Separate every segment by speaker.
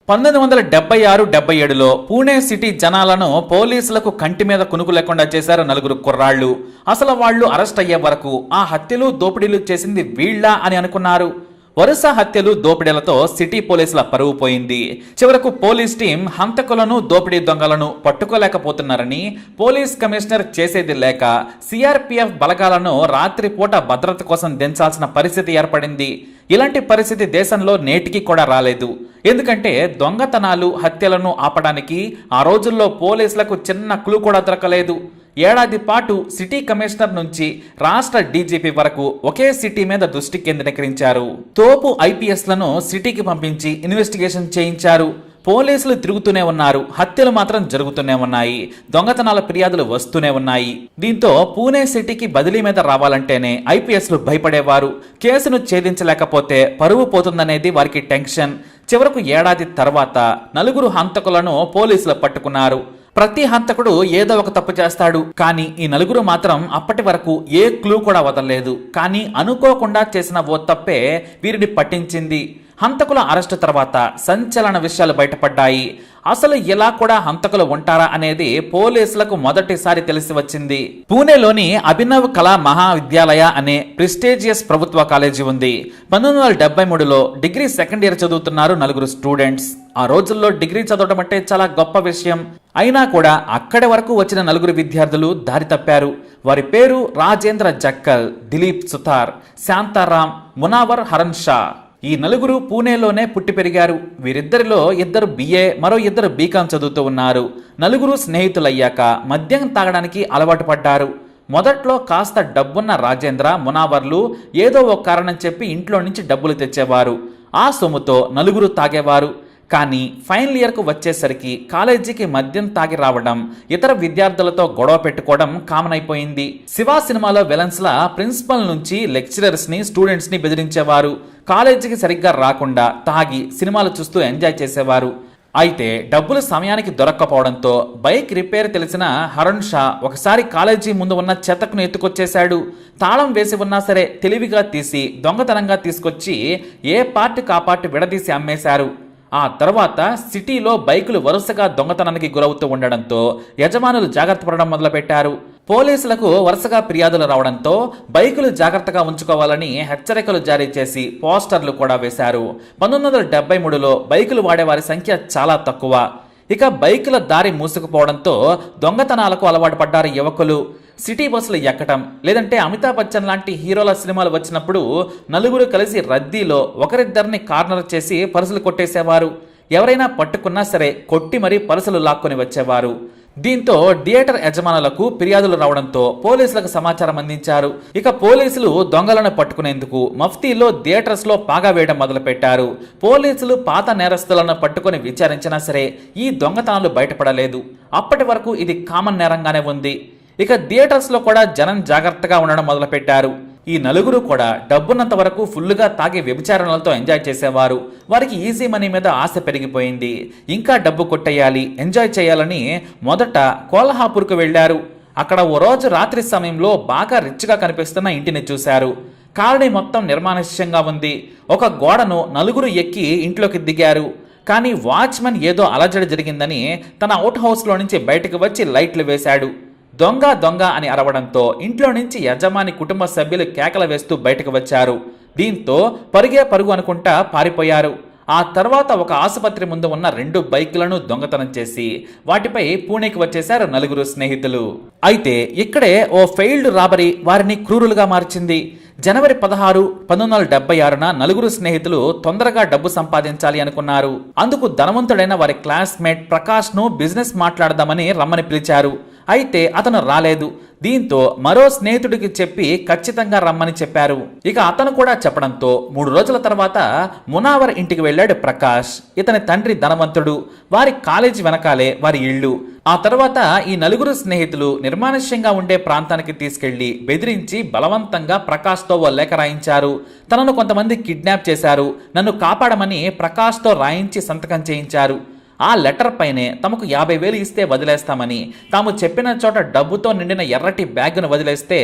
Speaker 1: 1976-77లో Pune city జనాలను పోలీసులకు కంటి మీద కునుకు లేకుండా చేశారు నలుగురు కుర్రాళ్లు. అసలు వాళ్ళు అరెస్ట్ అయ్యే వరకు ఆ హత్యలు దోపిడీలు చేసింది వీళ్ళ అని అనుకున్నారు. వరుస హత్యలు దోపిడీలతో సిటీ పోలీసుల పరువు పోయింది. చివరకు పోలీస్ టీం హంతకులను దోపిడీ దొంగలను పట్టుకోలేకపోతున్నారని పోలీస్ కమిషనర్ చేసేది లేక సిఆర్పిఎఫ్ బలగాలను రాత్రిపూట భద్రత కోసం దించాల్సిన పరిస్థితి ఏర్పడింది. ఇలాంటి పరిస్థితి దేశంలో నేటికి కూడా రాలేదు. ఎందుకంటే దొంగతనాలు హత్యలను ఆపడానికి ఆ రోజుల్లో పోలీసులకు చిన్న క్లూ కూడా దొరకలేదు. ఏడాది పాటు సిటీ కమిషనర్ నుంచి రాష్ట్ర డీజీపీ వరకు ఒకే సిటీ మీద దృష్టి కేంద్రీకరించారు. తోపు ఐపీఎస్లను సిటీకి పంపించి ఇన్వెస్టిగేషన్ చేయించారు. పోలీసులు తిరుగుతూనే ఉన్నారు, హత్యలు మాత్రం జరుగుతూనే ఉన్నాయి, దొంగతనాల ఫిర్యాదులు వస్తూనే ఉన్నాయి. దీంతో పూణే సిటీకి బదిలీ మీద రావాలంటేనే ఐపీఎస్లు భయపడేవారు. కేసును ఛేదించలేకపోతే పరువు పోతుందనేది వారికి టెన్షన్. చివరకు ఏడాది తర్వాత నలుగురు హంతకులను పోలీసులు పట్టుకున్నారు. ప్రతి హంతకుడు ఏదో ఒక తప్పు చేస్తాడు, కానీ ఈ నలుగురు మాత్రం అప్పటి వరకు ఏ క్లూ కూడా వదలలేదు. కానీ అనుకోకుండా చేసిన ఓ తప్పే వీరిని పట్టించింది. హంతకుల అరెస్టు తర్వాత సంచలన విషయాలు బయటపడ్డాయి. అసలు ఇలా కూడా హంతకులు ఉంటారా అనేది పోలీసులకు మొదటిసారి తెలిసి వచ్చింది. పూణేలోని అభినవ్ కళా మహావిద్యాలయ అనే ప్రెస్టీజియస్ ప్రభుత్వ కాలేజీ ఉంది. 1973లో డిగ్రీ సెకండ్ ఇయర్ చదువుతున్నారు నలుగురు స్టూడెంట్స్. ఆ రోజుల్లో డిగ్రీ చదవడం అంటే చాలా గొప్ప విషయం. అయినా కూడా అక్కడి వరకు వచ్చిన నలుగురు విద్యార్థులు దారి తప్పారు. వారి పేరు రాజేంద్ర జక్కల్, దిలీప్ సుతార్, శాంతారాం, మునావర్ హరన్ షా. ఈ నలుగురు పూణేలోనే పుట్టి పెరిగారు. వీరిద్దరిలో ఇద్దరు బిఏ, మరో ఇద్దరు బీకాం చదువుతూ ఉన్నారు. నలుగురు స్నేహితులయ్యాక మద్యం తాగడానికి అలవాటు పడ్డారు. మొదట్లో కాస్త డబ్బున్న రాజేంద్ర, మునావర్లు ఏదో ఒక కారణం చెప్పి ఇంట్లో నుంచి డబ్బులు తెచ్చేవారు. ఆ సొమ్ముతో నలుగురు తాగేవారు. కానీ ఫైనల్ ఇయర్కు వచ్చేసరికి కాలేజీకి మద్యం తాగి రావడం, ఇతర విద్యార్థులతో గొడవ పెట్టుకోవడం కామన్ అయిపోయింది. శివ సినిమాలో విలన్స్ లా ప్రిన్సిపల్ నుంచి లెక్చరర్స్ ని, స్టూడెంట్స్ ని బెదిరించేవారు. కాలేజీకి సరిగ్గా రాకుండా తాగి సినిమాలు చూస్తూ ఎంజాయ్ చేసేవారు. అయితే డబ్బులు సమయానికి దొరక్కపోవడంతో బైక్ రిపేర్ తెలిసిన హరణ్ షా ఒకసారి కాలేజీ ముందు ఉన్న చెత్తకును ఎత్తుకొచ్చేశాడు. తాళం వేసి ఉన్నా సరే తెలివిగా తీసి దొంగతనంగా తీసుకొచ్చి ఏ పార్టీకి ఆ పార్టీ విడదీసి అమ్మేశారు. ఆ తర్వాత సిటీలో బైకులు వరుసగా దొంగతనానికి గురవుతూ ఉండడంతో యజమానులు జాగ్రత్త పడడం మొదలుపెట్టారు. పోలీసులకు వరుసగా ఫిర్యాదులు రావడంతో బైకులు జాగ్రత్తగా ఉంచుకోవాలని హెచ్చరికలు జారీ చేసి పోస్టర్లు కూడా వేశారు. 1973లో బైకులు వాడేవారి సంఖ్య చాలా తక్కువ. ఇక బైకుల దారి మూసుకుపోవడంతో దొంగతనాలకు అలవాటు పడ్డారు యువకులు. సిటీ బస్సులు ఎక్కటం, లేదంటే అమితాబ్ బచ్చన్ లాంటి హీరోల సినిమాలు వచ్చినప్పుడు నలుగురు కలిసి రద్దీలో ఒకరిద్దరిని కార్నర్ చేసి పర్సులు కొట్టేసేవారు. ఎవరైనా పట్టుకున్నా సరే కొట్టి మరీ పర్సులు లాక్కొని వచ్చేవారు. దీంతో థియేటర్ యజమానులకు ఫిర్యాదులు రావడంతో పోలీసులకు సమాచారం అందించారు. ఇక పోలీసులు దొంగలను పట్టుకునేందుకు మఫ్తీలో థియేటర్స్ లో పాగా వేయడం మొదలుపెట్టారు. పోలీసులు పాత నేరస్తులను పట్టుకుని విచారించినా సరే ఈ దొంగతనాలు బయటపడలేదు. అప్పటి వరకు ఇది కామన్ నేరంగానే ఉంది. ఇక థియేటర్స్ లో కూడా జనం జాగ్రత్తగా ఉండడం మొదలుపెట్టారు. ఈ నలుగురు కూడా డబ్బున్నంత వరకు ఫుల్లుగా తాగి వ్యభిచారణలతో ఎంజాయ్ చేసేవారు. వారికి ఈజీ మనీ మీద ఆశ పెరిగిపోయింది. ఇంకా డబ్బు కొట్టేయాలి, ఎంజాయ్ చేయాలని మొదట కోల్హాపూర్కు వెళ్లారు. అక్కడ ఓ రోజు రాత్రి సమయంలో బాగా రిచ్గా కనిపిస్తున్న ఇంటిని చూశారు. కాలనీ మొత్తం నిర్మానుష్యంగా ఉంది. ఒక గోడను నలుగురు ఎక్కి ఇంట్లోకి దిగారు. కానీ వాచ్మెన్ ఏదో అలజడి జరిగిందని తన అవుట్ హౌస్లో నుంచి బయటకు వచ్చి లైట్లు వేశాడు. దొంగ దొంగ అని అరవడంతో ఇంట్లో నుంచి యజమాని కుటుంబ సభ్యులు కేకలు వేస్తూ బయటకు వచ్చారు. దీంతో పరుగే పరుగు అనుకుంటా పారిపోయారు. ఆ తర్వాత ఒక ఆసుపత్రి ముందు ఉన్న 2 బైకులను దొంగతనం చేసి వాటిపై పూణేకి వచ్చేశారు నలుగురు స్నేహితులు. అయితే ఇక్కడే ఓ ఫెయిల్డ్ రాబరీ వారిని క్రూరులుగా మార్చింది. జనవరి 16, 1976న నలుగురు స్నేహితులు తొందరగా డబ్బు సంపాదించాలి అనుకున్నారు. అందుకు ధనవంతుడైన వారి క్లాస్మేట్ ప్రకాష్ ను బిజినెస్ మాట్లాడదామని రమ్మని పిలిచారు. అయితే అతను రాలేదు. దీంతో మరో స్నేహితుడికి చెప్పి ఖచ్చితంగా రమ్మని చెప్పారు. ఇక అతను కూడా చెప్పడంతో 3 రోజుల తర్వాత మునావర్ ఇంటికి వెళ్ళాడు ప్రకాష్. ఇతని తండ్రి ధనవంతుడు. వారి కాలేజీ వెనకాలే వారి ఇల్లు. ఆ తర్వాత ఈ నలుగురు స్నేహితులు నిర్మానుష్యంగా ఉండే ప్రాంతానికి తీసుకెళ్లి బెదిరించి బలవంతంగా ప్రకాష్తో ఓ లేఖ రాయించారు. తనను కొంతమంది కిడ్నాప్ చేశారు, నన్ను కాపాడమని ప్రకాష్తో రాయించి సంతకం చేయించారు. ఆ లెటర్ పైనే తమకు 50,000 ఇస్తే వదిలేస్తామని, తాము చెప్పిన చోట డబ్బుతో నిండిన ఎర్రటి బ్యాగును వదిలేస్తే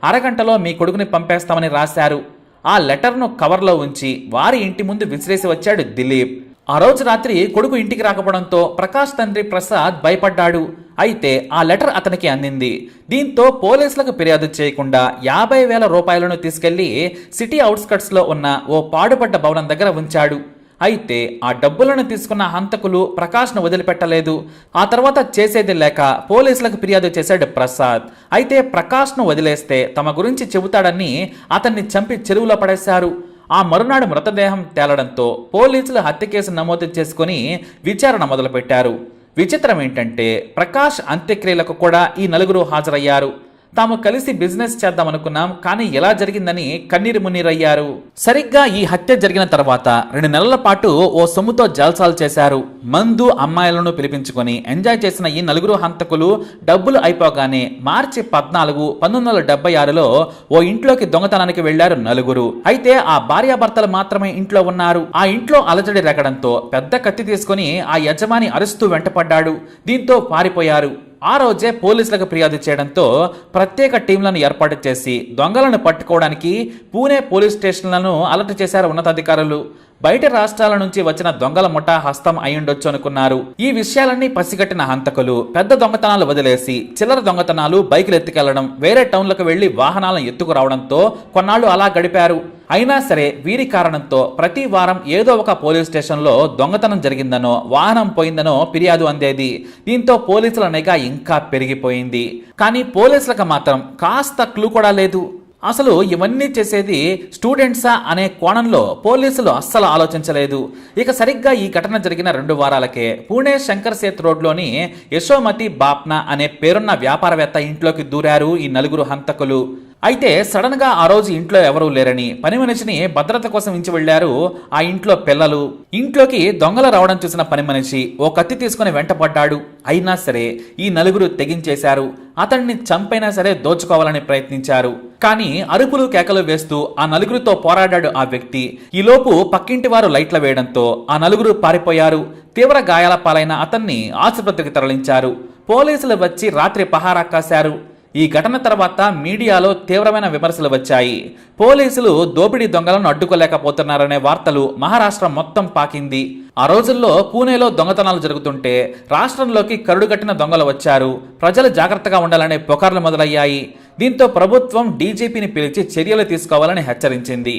Speaker 1: అరగంటలో మీ కొడుకుని పంపేస్తామని రాశారు. ఆ లెటర్ను కవర్లో ఉంచి వారి ఇంటి ముందు విసిరేసి వచ్చాడు దిలీప్. ఆ రోజు రాత్రి కొడుకు ఇంటికి రాకపోవడంతో ప్రకాష్ తండ్రి ప్రసాద్ భయపడ్డాడు. అయితే ఆ లెటర్ అతనికి అందింది. దీంతో పోలీసులకు ఫిర్యాదు చేయకుండా 50,000 రూపాయలను తీసుకెళ్లి సిటీ అవుట్స్కట్స్ లో ఉన్న ఓ పాడుపడ్డ భవనం దగ్గర ఉంచాడు. అయితే ఆ డబ్బులను తీసుకున్న హంతకులు ప్రకాష్ను వదిలిపెట్టలేదు. ఆ తర్వాత చేసేది లేక పోలీసులకు ఫిర్యాదు చేశాడు ప్రసాద్. అయితే ప్రకాష్ను వదిలేస్తే తమ గురించి చెబుతాడని అతన్ని చంపి చెరువులో పడేశారు. ఆ మరునాడు మృతదేహం తేలడంతో పోలీసులు హత్య కేసు నమోదు చేసుకుని విచారణ మొదలుపెట్టారు. విచిత్రం ఏంటంటే ప్రకాష్ అంత్యక్రియలకు కూడా ఈ నలుగురు హాజరయ్యారు. తాము కలిసి బిజినెస్ చేద్దామనుకున్నాం, కానీ ఎలా జరిగిందని కన్నీరు మున్నీరయ్యారు. సరిగ్గా ఈ హత్య జరిగిన తర్వాత 2 నెలల పాటు ఓ సొమ్ముతో జల్సాలు చేశారు. మందు, అమ్మాయిలను పిలిపించుకొని ఎంజాయ్ చేసిన ఈ నలుగురు హంతకులు డబ్బులు అయిపోగానే మార్చి 14, 1976లో ఓ ఇంట్లోకి దొంగతనానికి వెళ్లారు నలుగురు. అయితే ఆ భార్యాభర్తలు మాత్రమే ఇంట్లో ఉన్నారు. ఆ ఇంట్లో అలజడి రేగడంతో పెద్ద కత్తి తీసుకుని ఆ యజమాని అరుస్తూ వెంటపడ్డాడు. దీంతో పారిపోయారు. ఆ రోజే పోలీసులకు ఫిర్యాదు చేయడంతో ప్రత్యేక టీంలను ఏర్పాటు చేసి దొంగలను పట్టుకోవడానికి పూణే పోలీస్ స్టేషన్లను అలర్ట్ చేశారు ఉన్నతాధికారులు. బయట రాష్ట్రాల నుంచి వచ్చిన దొంగల ముఠా హస్తం అయ్యుండొచ్చు అనుకున్నారు. ఈ విషయాలన్నీ పసిగట్టిన హంతకులు పెద్ద దొంగతనాలు వదిలేసి చిల్లర దొంగతనాలు, బైకులు ఎత్తుకెళ్లడం, వేరే టౌన్లకు వెళ్లి వాహనాలను ఎత్తుకురావడంతో కొన్నాళ్లు అలా గడిపారు. అయినా సరే వీరి కారణంతో ప్రతి వారం ఏదో ఒక పోలీస్ స్టేషన్లో దొంగతనం జరిగిందనో, వాహనం పోయిందనో ఫిర్యాదు అందేది. దీంతో పోలీసుల నిఘా ఇంకా పెరిగిపోయింది. కానీ పోలీసులకు మాత్రం కాస్త క్లూ కూడా లేదు. అసలు ఇవన్నీ చేసేది స్టూడెంట్సా అనే కోణంలో పోలీసులు అస్సలు ఆలోచించలేదు. ఇక సరిగ్గా ఈ ఘటన జరిగిన 2 వారాలకే పూణే శంకర్ సేత్ రోడ్లోని యశోమతి బాప్నా అనే పేరున్న వ్యాపారవేత్త ఇంట్లోకి దూరారు ఈ నలుగురు హంతకులు. అయితే సడన్ గా ఆ రోజు ఇంట్లో ఎవరూ లేరని పని మనిషిని భద్రత కోసం ఇంచి వెళ్లారు ఆ ఇంట్లో పిల్లలు. ఇంట్లోకి దొంగలు రావడం చూసిన పని మనిషి ఓ కత్తి తీసుకుని వెంటపడ్డాడు. అయినా సరే ఈ నలుగురు తెగించేశారు. అతన్ని చంపైనా సరే దోచుకోవాలని ప్రయత్నించారు. కానీ అరుపులు కేకలు వేస్తూ ఆ నలుగురితో పోరాడాడు ఆ వ్యక్తి. ఈలోపు పక్కింటి వారు లైట్ల వేయడంతో ఆ నలుగురు పారిపోయారు. తీవ్ర గాయాల పాలైన అతన్ని ఆసుపత్రికి తరలించారు. పోలీసులు వచ్చి రాత్రి పహారా కాశారు. ఈ ఘటన తర్వాత మీడియాలో తీవ్రమైన విమర్శలు వచ్చాయి. పోలీసులు దోపిడీ దొంగలను అడ్డుకోలేకపోతున్నారనే వార్తలు మహారాష్ట్ర మొత్తం పాకింది. ఆ రోజుల్లో పూణేలో దొంగతనాలు జరుగుతుంటే రాష్ట్రంలోకి కరుడుగట్టిన దొంగలు వచ్చారు. ప్రజలు జాగ్రత్తగా ఉండాలనే పుకార్లు మొదలయ్యాయి. దీంతో ప్రభుత్వం డీజీపీని పిలిచి చర్యలు తీసుకోవాలని హెచ్చరించింది.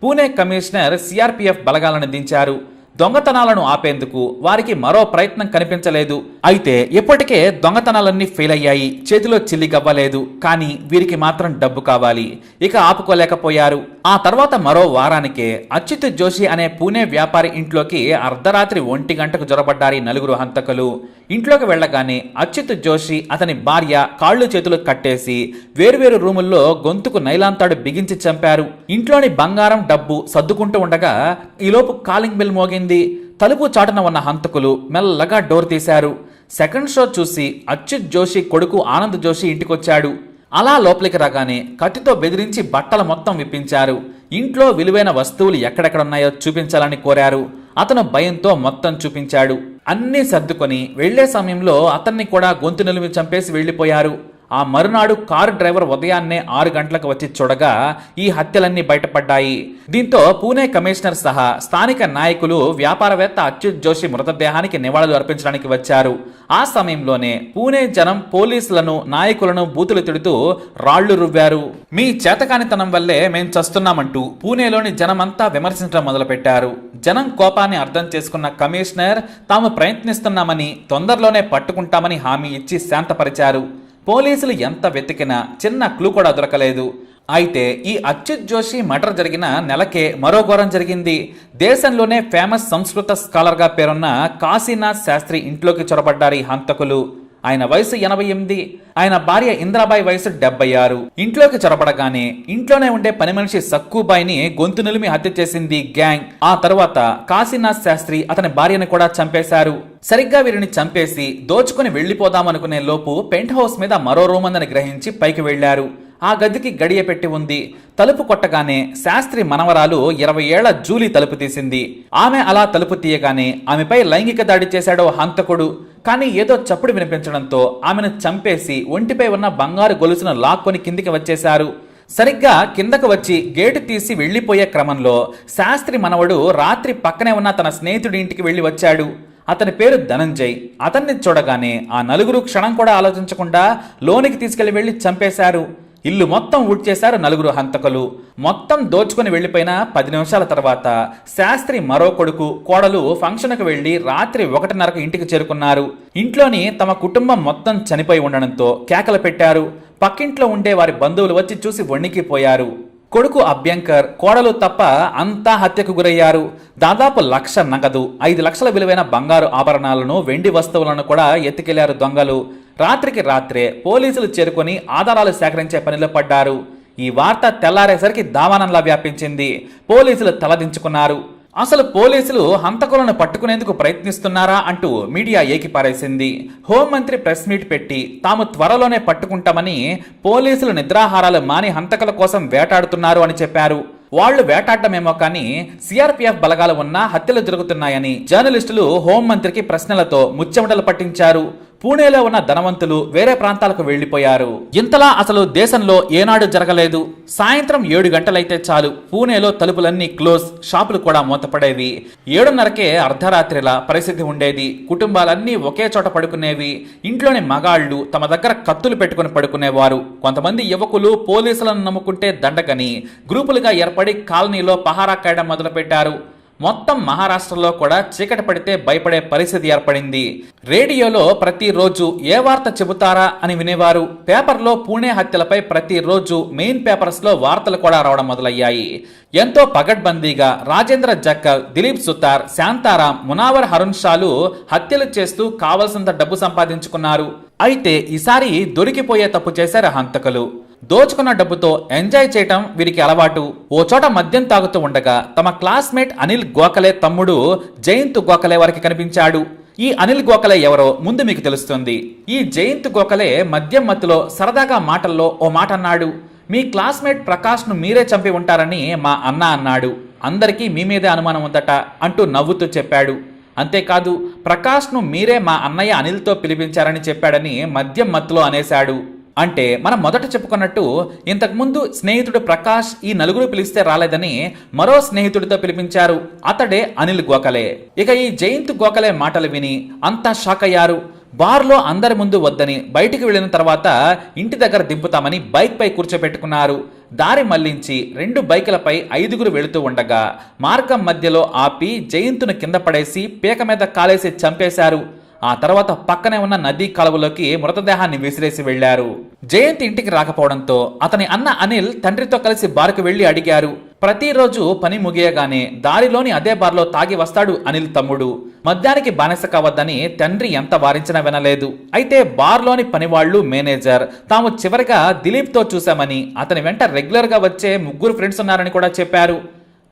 Speaker 1: పూణే కమిషనర్ సిఆర్పీఎఫ్ బలగాలను దించారు. దొంగతనాలను ఆపేందుకు వారికి మరో ప్రయత్నం కనిపించలేదు. అయితే ఇప్పటికే దొంగతనాలన్నీ ఫెయిల్ అయ్యాయి. చేతిలో చిల్లి గవ్వలేదు. కానీ వీరికి మాత్రం డబ్బు కావాలి. ఇక ఆపుకోలేకపోయారు. ఆ తర్వాత మరో వారానికే అచ్యుత్ జోషి అనే పూణే వ్యాపారి ఇంట్లోకి అర్ధరాత్రి 1 గంటకు జొరబడ్డారు నలుగురు హంతకులు. ఇంట్లోకి వెళ్లగానే అచ్యుత్ జోషి, అతని భార్య కాళ్ళు చేతులు కట్టేసి వేరువేరు రూముల్లో గొంతుకు నైలాంతాడు బిగించి చంపారు. ఇంట్లోని బంగారం, డబ్బు సర్దుకుంటూ ఉండగా ఈలోపు కాలింగ్ బెల్ మోగింది. తలుపు చాటున ఉన్న హంతకులు మెల్లగా డోర్ తీశారు. సెకండ్ షో చూసి అచ్యుత్ జోషి కొడుకు ఆనంద్ జోషి ఇంటికొచ్చాడు. అలా లోపలికి రాగానే కత్తితో బెదిరించి బట్టలు మొత్తం విప్పించారు. ఇంట్లో విలువైన వస్తువులు ఎక్కడెక్కడున్నాయో చూపించాలని కోరారు. అతను భయంతో మొత్తం చూపించాడు. అన్నీ సర్దుకొని వెళ్లే సమయంలో అతన్ని కూడా గొంతు నిలిమి చంపేసి వెళ్లిపోయారు. ఆ మరునాడు కారు డ్రైవర్ ఉదయాన్నే 6 గంటలకు వచ్చి చూడగా ఈ హత్యలన్నీ బయటపడ్డాయి. దీంతో పూణే కమిషనర్ సహా స్థానిక నాయకులు వ్యాపారవేత్త అచ్యుత్ జోషి మృతదేహానికి నివాళులు అర్పించడానికి వచ్చారు. ఆ సమయంలోనే పూణే జనం పోలీసులను, నాయకులను బూతులు తిడుతూ రాళ్లు రువ్వారు. మీ చేతకానితనం వల్లే మేం చస్తున్నామంటూ పూణేలోని జనమంతా విమర్శించడం మొదలుపెట్టారు. జనం కోపాన్ని అర్థం చేసుకున్న కమిషనర్ తాము ప్రయత్నిస్తున్నామని, తొందరలోనే పట్టుకుంటామని హామీ ఇచ్చి శాంతపరిచారు. పోలీసులు ఎంత వెతికినా చిన్న క్లూ కూడా దొరకలేదు. అయితే ఈ అచ్యుత్ జోషి మర్డర్ జరిగిన నెలకే మరో ఘోరం జరిగింది. దేశంలోనే ఫేమస్ సంస్కృత స్కాలర్గా పేరున్న కాశీనాథ్ శాస్త్రి ఇంట్లోకి చొరబడ్డారు ఈ హంతకులు. ఆయన వయసు 88, ఆయన భార్య ఇంద్రాబాయి వయసు 76. ఇంట్లోకి చొరబడగానే ఇంట్లోనే ఉండే పని మనిషి సక్కుబాయిని గొంతు నిలిమి హత్య చేసింది గ్యాంగ్. ఆ తర్వాత కాశీనాథ్ శాస్త్రి అతని భార్యను కూడా చంపేశారు. సరిగ్గా వీరిని చంపేసి దోచుకుని వెళ్లిపోదామనుకునే లోపు పెంట్ హౌస్ మీద మరో రూమ్ ఉందని గ్రహించి పైకి వెళ్లారు. ఆ గదికి గడియ పెట్టి ఉంది. తలుపు కొట్టగానే శాస్త్రి మనవరాలు 20 ఏళ్ల జూలీ తలుపు తీసింది. ఆమె అలా తలుపు తీయగానే ఆమెపై లైంగిక దాడి చేశాడో హంతకుడు. కానీ ఏదో చప్పుడు వినిపించడంతో ఆమెను చంపేసి ఒంటిపై ఉన్న బంగారు గొలుసును లాక్కొని కిందికి వచ్చేశారు. సరిగ్గా కిందకు వచ్చి గేటు తీసి వెళ్లిపోయే క్రమంలో శాస్త్రి మనవడు రాత్రి పక్కనే ఉన్న తన స్నేహితుడి ఇంటికి వెళ్లి వచ్చాడు. అతని పేరు ధనంజయ్. అతన్ని చూడగానే ఆ నలుగురు క్షణం కూడా ఆలోచించకుండా లోనికి తీసుకెళ్లి చంపేశారు. ఇల్లు మొత్తం ఊడ్చేశారు నలుగురు హంతకులు. మొత్తం దోచుకుని వెళ్లిపోయిన 10 నిమిషాల తర్వాత శాస్త్రి మరో కొడుకు కోడలు ఫంక్షన్కు వెళ్లి రాత్రి 1:30కు ఇంటికి చేరుకున్నారు. ఇంట్లోని తమ కుటుంబం మొత్తం చనిపోయి ఉండడంతో కేకలు పెట్టారు. పక్కింట్లో ఉండే వారి బంధువులు వచ్చి చూసి వణికిపోయారు. కొడుకు అభ్యంకర్, కోడలు తప్ప అంతా హత్యకు గురయ్యారు. దాదాపు 1,00,000 నగదు, 5 లక్షల విలువైన బంగారు ఆభరణాలను, వెండి వస్తువులను కూడా ఎత్తుకెళ్లారు దొంగలు. రాత్రికి రాత్రే పోలీసులు చేరుకొని ఆధారాలు సేకరించే పనిలో పడ్డారు. ఈ వార్త తెల్లారేసరికి దావానంలా వ్యాపించింది. పోలీసులు తలదించుకున్నారు. అసలు పోలీసులు హంతకులను పట్టుకునేందుకు ప్రయత్నిస్తున్నారా అంటూ మీడియా ఏకిపారేసింది. హోంమంత్రి ప్రెస్ మీట్ పెట్టి తాము త్వరలోనే పట్టుకుంటామని, పోలీసులు నిద్రాహారాలు మాని హంతకుల కోసం వేటాడుతున్నారు అని చెప్పారు. వాళ్లు వేటాడమేమో కానీ సిఆర్పీఎఫ్ బలగాలు ఉన్నా హత్యలు జరుగుతున్నాయని జర్నలిస్టులు హోంమంత్రికి ప్రశ్నలతో ముచ్చెమటలు పట్టించారు. పూణేలో ఉన్న ధనవంతులు వేరే ప్రాంతాలకు వెళ్లిపోయారు. ఇంతలా అసలు దేశంలో ఏనాడు జరగలేదు. సాయంత్రం 7 గంటలైతే చాలు పూణేలో తలుపులన్నీ క్లోజ్, షాపులు కూడా మూతపడేవి. 7:30కే అర్ధరాత్రిలా పరిస్థితి ఉండేది. కుటుంబాలన్నీ ఒకే చోట పడుకునేవి. ఇంట్లోని మగాళ్లు తమ దగ్గర కత్తులు పెట్టుకుని పడుకునేవారు. కొంతమంది యువకులు పోలీసులను నమ్ముకుంటే దండగని గ్రూపులుగా ఏర్పడి కాలనీలో పహారా కాయడం మొదలుపెట్టారు. మొత్తం మహారాష్ట్రలో కూడా చీకటి పడితే భయపడే పరిస్థితి ఏర్పడింది. రేడియోలో ప్రతిరోజు ఏ వార్త చెబుతారా అని వినేవారు. పేపర్లో పూణే హత్యలపై ప్రతిరోజు మెయిన్ పేపర్స్ లో వార్తలు కూడా రావడం మొదలయ్యాయి. ఎంతో పగడ్బందీగా రాజేంద్ర జక్కల్, దిలీప్ సుతార్, శాంతారాం, మునావర్ హరుణ్ షాలు హత్యలు చేస్తూ కావలసినంత డబ్బు సంపాదించుకున్నారు. అయితే ఈసారి దొరికిపోయే తప్పు చేశారు హంతకులు. దోచుకున్న డబ్బుతో ఎంజాయ్ చేయటం వీరికి అలవాటు. ఓ చోట మద్యం తాగుతూ ఉండగా తమ క్లాస్మేట్ అనిల్ గోఖలే తమ్ముడు జయంత్ గోఖలే వారికి కనిపించాడు. ఈ అనిల్ గోఖలే ఎవరో ముందు మీకు తెలుస్తుంది. ఈ జయంత్ గోఖలే మద్యం మత్తులో సరదాగా మాటల్లో ఓ మాట అన్నాడు. మీ క్లాస్మేట్ ప్రకాష్ ను మీరే చంపి ఉంటారని మా అన్న అన్నాడు. అందరికీ మీ మీదే అనుమానం ఉందట అంటూ నవ్వుతూ చెప్పాడు. అంతేకాదు ప్రకాష్ ను మీరే మా అన్నయ్య అనిల్తో పిలిపించారని చెప్పాడని మద్యం మత్తులో అనేశాడు. అంటే మనం మొదట చెప్పుకున్నట్టు ఇంతకుముందు స్నేహితుడు ప్రకాష్ ఈ నలుగురు పిలిస్తే రాలేదని మరో స్నేహితుడితో పిలిపించారు. అతడే అనిల్ గోఖలే. ఇక ఈ జయంత్ గోఖలే మాటలు విని అంతా షాక్ అయ్యారు. బార్లో అందరి ముందు వద్దని బయటికి వెళ్లిన తర్వాత ఇంటి దగ్గర దింపుతామని బైక్ పై కూర్చోబెట్టుకున్నారు. దారి మళ్లించి 2 బైకులపై 5గురు వెళుతూ ఉండగా మార్గం మధ్యలో ఆపి జయంతును కింద పడేసి పీక మీద కాలేసి చంపేశారు. ఆ తర్వాత పక్కనే ఉన్న నదీ కాలువలోకి మృతదేహాన్ని విసిరేసి వెళ్లారు. జయంత్ ఇంటికి రాకపోవడంతో అతని అన్న అనిల్ తండ్రితో కలిసి బార్కు వెళ్లి అడిగారు. ప్రతిరోజు పని ముగియగానే దారిలోని అదే బార్లో తాగి వస్తాడు అనిల్ తమ్ముడు. మద్యానికి బానిస కావద్దని తండ్రి ఎంత వారించినా వినలేదు. అయితే బార్లోని పనివాళ్లు, మేనేజర్ తాము చివరిగా దిలీప్ తో చూశామని, అతని వెంట రెగ్యులర్ గా వచ్చే 3 ఫ్రెండ్స్ ఉన్నారని కూడా చెప్పారు.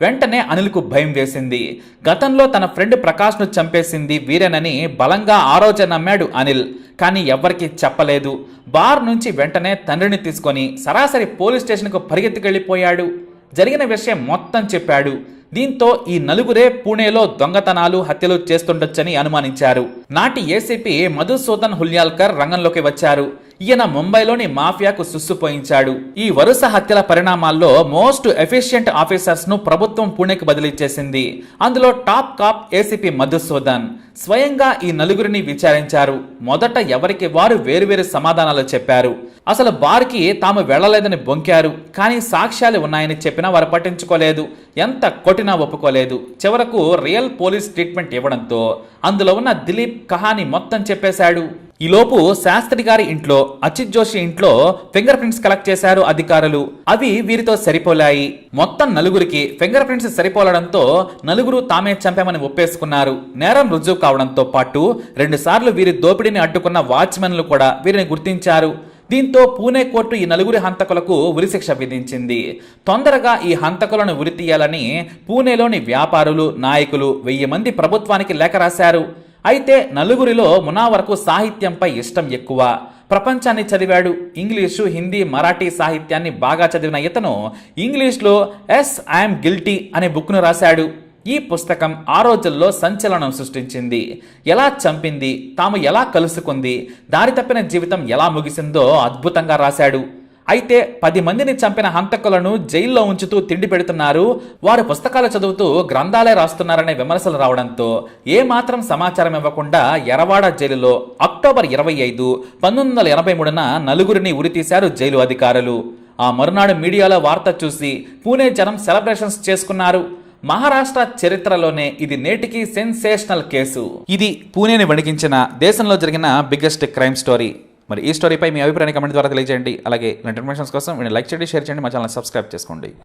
Speaker 1: వెంటనే అనిల్కు భయం వేసింది. గతంలో తన ఫ్రెండ్ ప్రకాష్ ను చంపేసింది వీరేనని బలంగా ఆ రోజే నమ్మాడు అనిల్. కానీ ఎవ్వరికీ చెప్పలేదు. బార్ నుంచి వెంటనే తండ్రిని తీసుకొని సరాసరి పోలీస్ స్టేషన్కు పరిగెత్తుకెళ్లిపోయాడు. జరిగిన విషయం మొత్తం చెప్పాడు. దీంతో ఈ నలుగురే పూణేలో దొంగతనాలు, హత్యలు చేస్తుండొచ్చని అనుమానించారు. నాటి ఏసీపీ మధుసూదన్ హుల్యాల్కర్ రంగంలోకి వచ్చారు. ఈయన ముంబైలోని మాఫియాకు సుస్సుపోయించాడు. ఈ వరుస హత్యల పరిణామాల్లో మోస్ట్ ఎఫిషియెంట్ ఆఫీసర్స్ ను ప్రభుత్వం పూణేకి బదిలీ చేసింది. అందులో టాప్ కాప్ ఏసీపీ మధుసూదన్. స్వయంగా ఈ నలుగురిని విచారించారు. మొదట ఎవరికి వారు వేరువేరు సమాధానాలు చెప్పారు. అసలు బార్కి తాము వెళ్లలేదని బొంకారు. కానీ సాక్ష్యాలు ఉన్నాయని చెప్పినా వారు పట్టించుకోలేదు. ఎంత కొట్టినా ఒప్పుకోలేదు. చివరకు రియల్ పోలీస్ ట్రీట్మెంట్ ఇవ్వడంతో అందులో ఉన్న దిలీప్ కహాని మొత్తం చెప్పేశాడు. ఈలోపు శాస్త్రి గారి ఇంట్లో, అచిత్ జోషి ఇంట్లో ఫింగర్ ప్రింట్స్ కలెక్ట్ చేశారు అధికారులు. అవి వీరితో సరిపోలాయి. మొత్తం నలుగురికి ఫింగర్ ప్రింట్స్ సరిపోలడంతో నలుగురు తామే చంపామని ఒప్పేసుకున్నారు. నేరం రుజువు కావడంతో పాటు 2 సార్లు వీరి దోపిడీని అడ్డుకున్న వాచ్మెన్లు కూడా వీరిని గుర్తించారు. దీంతో పూణే కోర్టు ఈ నలుగురి హంతకులకు ఉరిశిక్ష విధించింది. తొందరగా ఈ హంతకులను ఉరితీయాలని పూణేలోని వ్యాపారులు, నాయకులు 1000 మంది ప్రభుత్వానికి లేఖ రాశారు. అయితే నలుగురిలో మునావర్కు సాహిత్యంపై ఇష్టం ఎక్కువ. ప్రపంచాన్ని చదివాడు. ఇంగ్లీషు, హిందీ, మరాఠీ సాహిత్యాన్ని బాగా చదివిన ఇతను ఇంగ్లీష్లో ఎస్ ఐఎమ్ గిల్టీ అనే బుక్ను రాశాడు. ఈ పుస్తకం ఆ రోజుల్లో సంచలనం సృష్టించింది. ఎలా చంపింది, తాము ఎలా కలుసుకుంది, దారి తప్పిన జీవితం ఎలా ముగిసిందో అద్భుతంగా రాశాడు. అయితే 10 మందిని చంపిన హంతకులను జైల్లో ఉంచుతూ తిండి పెడుతున్నారు, వారు పుస్తకాలు చదువుతూ గ్రంథాలే రాస్తున్నారనే విమర్శలు రావడంతో ఏ మాత్రం సమాచారం ఇవ్వకుండా ఎరవాడ జైలులో అక్టోబర్ 25, 1983న నలుగురిని ఉరితీశారు జైలు అధికారులు. ఆ మరునాడు మీడియాలో వార్త చూసి పూణే జనం సెలబ్రేషన్స్ చేసుకున్నారు. మహారాష్ట్ర చరిత్రలోనే ఇది నేటికి సెన్సేషనల్ కేసు. ఇది పూణేని వణికించిన, దేశంలో జరిగిన బిగ్గెస్ట్ క్రైమ్ స్టోరీ. మరి ఈ స్టోరీపై మీ అభిప్రాయాన్ని కమెంట్ ద్వారా తెలియజేయండి. అలాగే ఇలాంటి ఇన్ఫర్మేషన్స్ కోసం లైక్ చేయండి, షేర్ చేయండి, మా ఛానల్ సబ్స్క్రైబ్ చేసుకోండి.